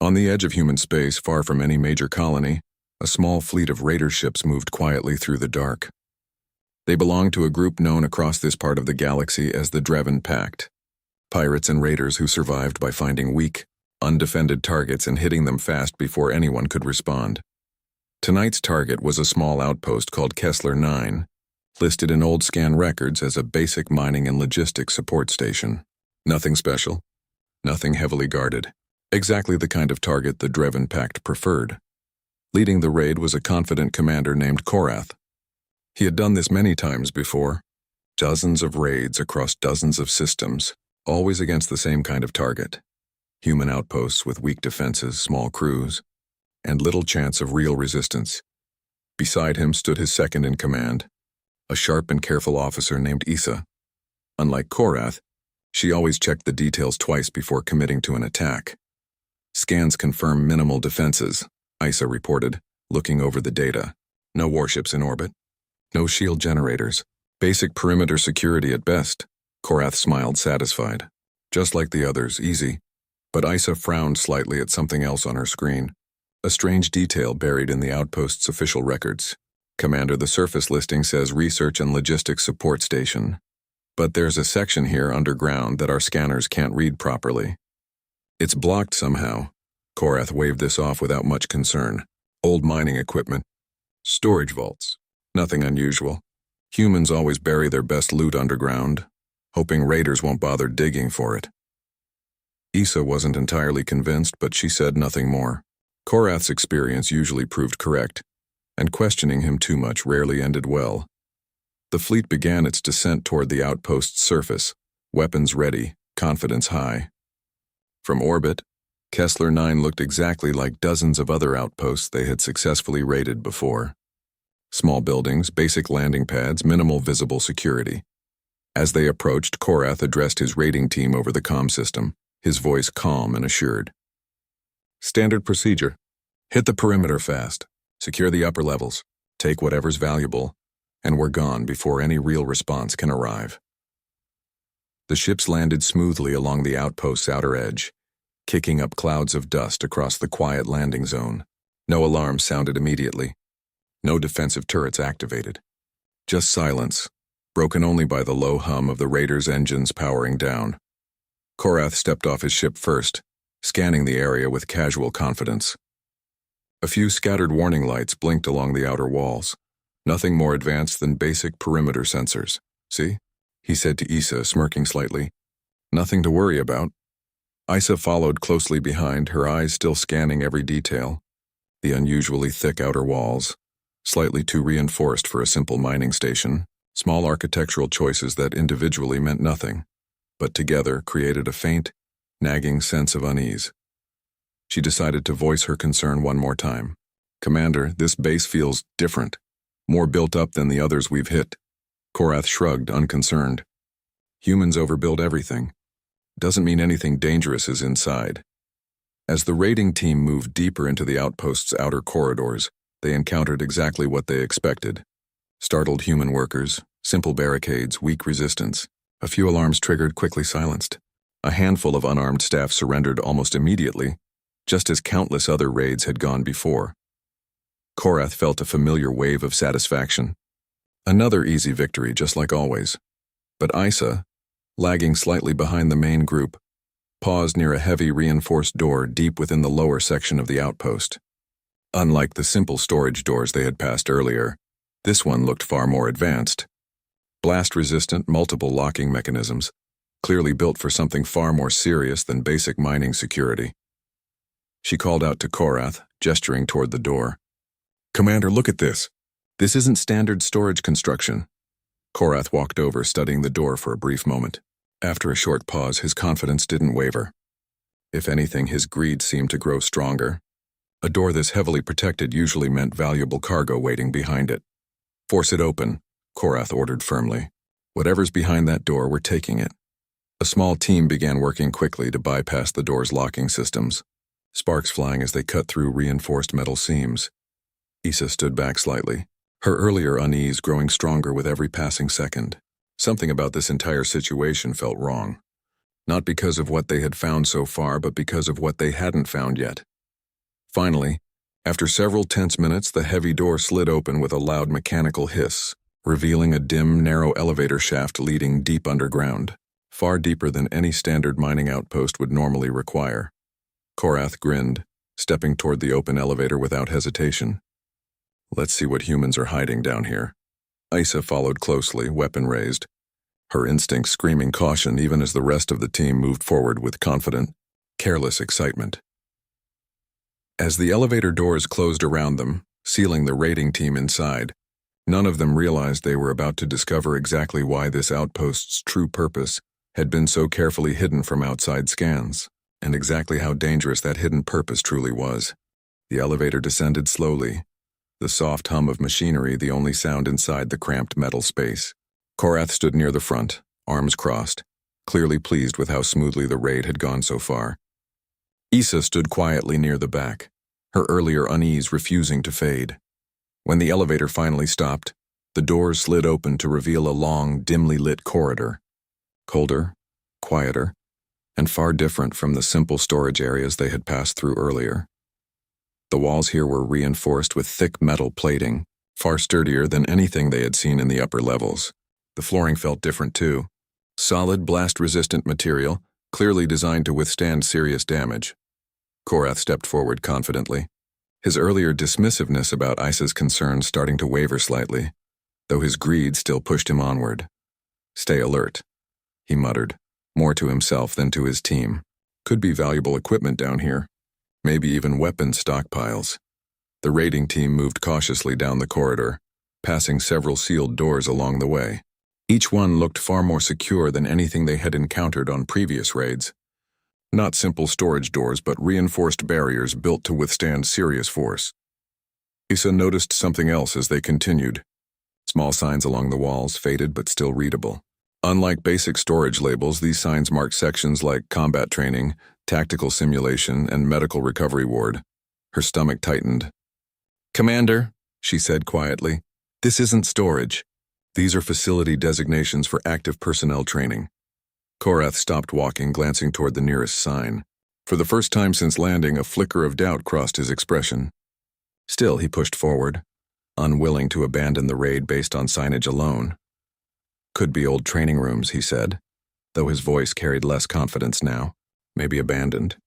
On the edge of human space, far from any major colony, a small fleet of raider ships moved quietly through the dark. They belonged to a group known across this part of the galaxy as the Drevan Pact, pirates and raiders who survived by finding weak, undefended targets and hitting them fast before anyone could respond. Tonight's target was a small outpost called Kessler 9, listed in old scan records as a basic mining and logistics support station. Nothing special, nothing heavily guarded. Exactly the kind of target the Drevan Pact preferred. Leading the raid was a confident commander named Korrath. He had done this many times before. Dozens of raids across dozens of systems, always against the same kind of target. Human outposts with weak defenses, small crews, and little chance of real resistance. Beside him stood his second-in-command, a sharp and careful officer named Issa. Unlike Korrath, she always checked the details twice before committing to an attack. Scans confirm minimal defenses, Issa reported, looking over the data. No warships in orbit. No shield generators. Basic perimeter security at best. Korrath smiled, satisfied. Just like the others, easy. But Issa frowned slightly at something else on her screen. A strange detail buried in the outpost's official records. Commander, the surface listing says Research and Logistics Support Station. But there's a section here underground that our scanners can't read properly. It's blocked somehow. Korrath waved this off without much concern. Old mining equipment. Storage vaults. Nothing unusual. Humans always bury their best loot underground, hoping raiders won't bother digging for it. Issa wasn't entirely convinced, but she said nothing more. Korrath's experience usually proved correct, and questioning him too much rarely ended well. The fleet began its descent toward the outpost's surface, weapons ready, confidence high. From orbit, Kessler 9 looked exactly like dozens of other outposts they had successfully raided before. Small buildings, basic landing pads, minimal visible security. As they approached, Korrath addressed his raiding team over the comm system, his voice calm and assured. Standard procedure. Hit the perimeter fast. Secure the upper levels. Take whatever's valuable. And we're gone before any real response can arrive. The ships landed smoothly along the outpost's outer edge, kicking up clouds of dust across the quiet landing zone. No alarms sounded immediately. No defensive turrets activated. Just silence, broken only by the low hum of the raiders' engines powering down. Korrath stepped off his ship first, scanning the area with casual confidence. A few scattered warning lights blinked along the outer walls. Nothing more advanced than basic perimeter sensors. See? He said to Issa, smirking slightly. Nothing to worry about. Issa followed closely behind, her eyes still scanning every detail. The unusually thick outer walls, slightly too reinforced for a simple mining station, small architectural choices that individually meant nothing, but together created a faint, nagging sense of unease. She decided to voice her concern one more time. Commander, this base feels different, more built up than the others we've hit. Korrath shrugged, unconcerned. Humans overbuild everything. Doesn't mean anything dangerous is inside. As the raiding team moved deeper into the outpost's outer corridors, they encountered exactly what they expected. Startled human workers, simple barricades, weak resistance. A few alarms triggered, quickly silenced. A handful of unarmed staff surrendered almost immediately, just as countless other raids had gone before. Korrath felt a familiar wave of satisfaction. Another easy victory, just like always. But Issa, lagging slightly behind the main group, paused near a heavy reinforced door deep within the lower section of the outpost. Unlike the simple storage doors they had passed earlier, this one looked far more advanced. Blast-resistant, multiple locking mechanisms, clearly built for something far more serious than basic mining security. She called out to Korrath, gesturing toward the door. Commander, look at this. This isn't standard storage construction. Korrath walked over, studying the door for a brief moment. After a short pause, his confidence didn't waver. If anything, his greed seemed to grow stronger. A door this heavily protected usually meant valuable cargo waiting behind it. Force it open, Korrath ordered firmly. Whatever's behind that door, we're taking it. A small team began working quickly to bypass the door's locking systems, sparks flying as they cut through reinforced metal seams. Issa stood back slightly, her earlier unease growing stronger with every passing second. Something about this entire situation felt wrong. Not because of what they had found so far, but because of what they hadn't found yet. Finally, after several tense minutes, the heavy door slid open with a loud mechanical hiss, revealing a dim, narrow elevator shaft leading deep underground, far deeper than any standard mining outpost would normally require. Korrath grinned, stepping toward the open elevator without hesitation. Let's see what humans are hiding down here. Isa followed closely, weapon raised, her instincts screaming caution even as the rest of the team moved forward with confident, careless excitement. As the elevator doors closed around them, sealing the raiding team inside, none of them realized they were about to discover exactly why this outpost's true purpose had been so carefully hidden from outside scans, and exactly how dangerous that hidden purpose truly was. The elevator descended slowly, the soft hum of machinery the only sound inside the cramped metal space. Korrath stood near the front, arms crossed, clearly pleased with how smoothly the raid had gone so far. Isa stood quietly near the back, her earlier unease refusing to fade. When the elevator finally stopped, the doors slid open to reveal a long, dimly lit corridor. Colder, quieter, and far different from the simple storage areas they had passed through earlier. The walls here were reinforced with thick metal plating, far sturdier than anything they had seen in the upper levels. The flooring felt different too. Solid, blast-resistant material, clearly designed to withstand serious damage. Korrath stepped forward confidently, his earlier dismissiveness about Isa's concerns starting to waver slightly, though his greed still pushed him onward. Stay alert, he muttered, more to himself than to his team. Could be valuable equipment down here, maybe even weapons stockpiles. The raiding team moved cautiously down the corridor, passing several sealed doors along the way. Each one looked far more secure than anything they had encountered on previous raids. Not simple storage doors, but reinforced barriers built to withstand serious force. Isa noticed something else as they continued. Small signs along the walls, faded but still readable. Unlike basic storage labels, these signs marked sections like combat training, tactical simulation, and medical recovery ward. Her stomach tightened. "Commander," she said quietly, "this isn't storage. These are facility designations for active personnel training." Korrath stopped walking, glancing toward the nearest sign. For the first time since landing, a flicker of doubt crossed his expression. Still, he pushed forward, unwilling to abandon the raid based on signage alone. Could be old training rooms, he said, though his voice carried less confidence now. Maybe abandoned.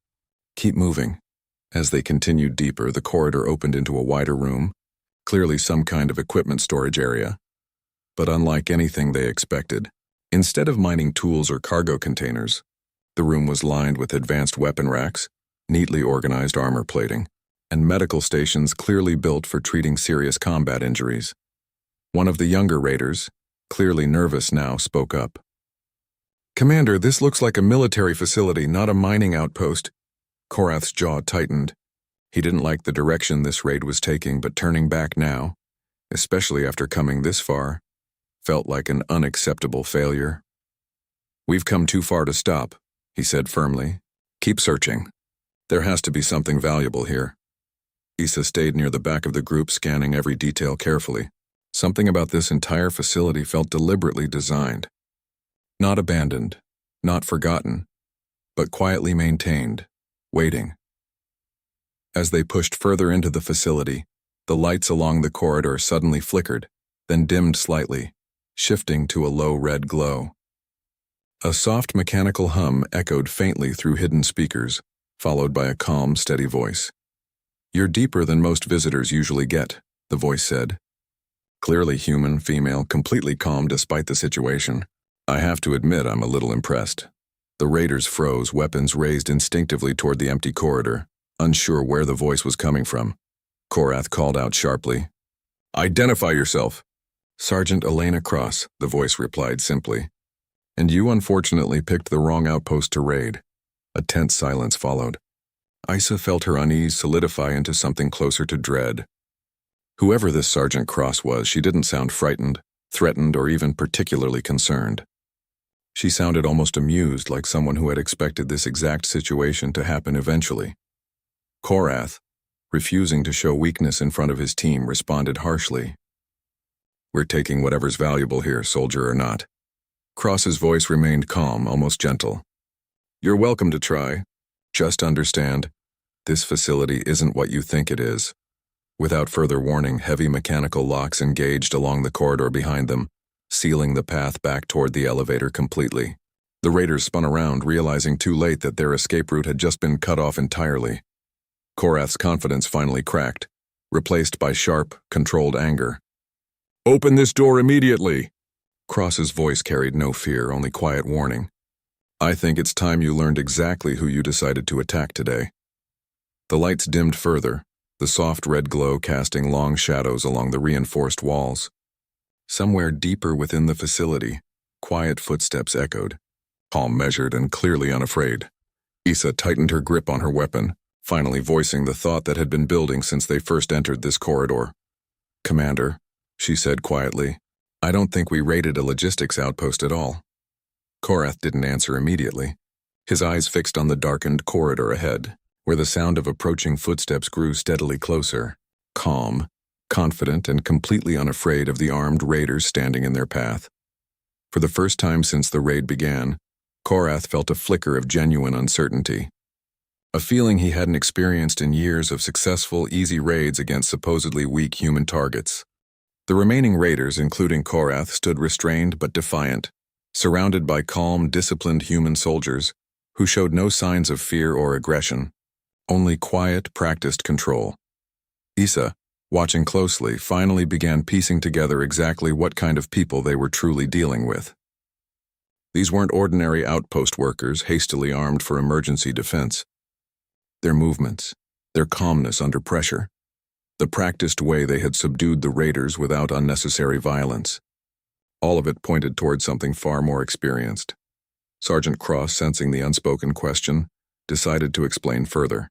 Keep moving. As they continued deeper, the corridor opened into a wider room, clearly some kind of equipment storage area. But unlike anything they expected, instead of mining tools or cargo containers, the room was lined with advanced weapon racks, neatly organized armor plating, and medical stations clearly built for treating serious combat injuries. One of the younger raiders, clearly nervous now, spoke up. "Commander, this looks like a military facility, not a mining outpost." Korrath's jaw tightened. He didn't like the direction this raid was taking, but turning back now, especially after coming this far, felt like an unacceptable failure. "We've come too far to stop," he said firmly. "Keep searching. There has to be something valuable here." Isa stayed near the back of the group, scanning every detail carefully. Something about this entire facility felt deliberately designed. Not abandoned, not forgotten, but quietly maintained, waiting. As they pushed further into the facility, the lights along the corridor suddenly flickered, then dimmed slightly, shifting to a low red glow. A soft mechanical hum echoed faintly through hidden speakers, followed by a calm, steady voice. "You're deeper than most visitors usually get," the voice said. Clearly human, female, completely calm despite the situation. "I have to admit I'm a little impressed." The raiders froze, weapons raised instinctively toward the empty corridor, unsure where the voice was coming from. Korrath called out sharply, "Identify yourself." "Sergeant Elena Cross," the voice replied simply. "And you unfortunately picked the wrong outpost to raid." A tense silence followed. Isa felt her unease solidify into something closer to dread. Whoever this Sergeant Cross was, she didn't sound frightened, threatened, or even particularly concerned. She sounded almost amused, like someone who had expected this exact situation to happen eventually. Korrath, refusing to show weakness in front of his team, responded harshly. "We're taking whatever's valuable here, soldier or not." Cross's voice remained calm, almost gentle. "You're welcome to try. Just understand, This facility isn't what you think it is. Without further warning, heavy mechanical locks engaged along the corridor behind them, sealing the path back toward the elevator completely. The raiders spun around, realizing too late that their escape route had just been cut off entirely. Korrath's confidence finally cracked, replaced by sharp, controlled anger. "Open this door immediately!" Cross's voice carried no fear, only quiet warning. "I think it's time you learned exactly who you decided to attack today." The lights dimmed further, the soft red glow casting long shadows along the reinforced walls. Somewhere deeper within the facility, quiet footsteps echoed, calm, measured, and clearly unafraid. Issa tightened her grip on her weapon, finally voicing the thought that had been building since they first entered this corridor. "Commander," she said quietly, "I don't think we raided a logistics outpost at all." Korrath didn't answer immediately, his eyes fixed on the darkened corridor ahead, where the sound of approaching footsteps grew steadily closer, calm, confident, and completely unafraid of the armed raiders standing in their path. For the first time since the raid began, Korrath felt a flicker of genuine uncertainty, a feeling he hadn't experienced in years of successful, easy raids against supposedly weak human targets. The remaining raiders, including Korrath, stood restrained but defiant, surrounded by calm, disciplined human soldiers who showed no signs of fear or aggression, only quiet, practiced control. Issa, watching closely, finally began piecing together exactly what kind of people they were truly dealing with. These weren't ordinary outpost workers hastily armed for emergency defense. Their movements, their calmness under pressure, the practiced way they had subdued the raiders without unnecessary violence, all of it pointed toward something far more experienced. Sergeant Cross, sensing the unspoken question, decided to explain further.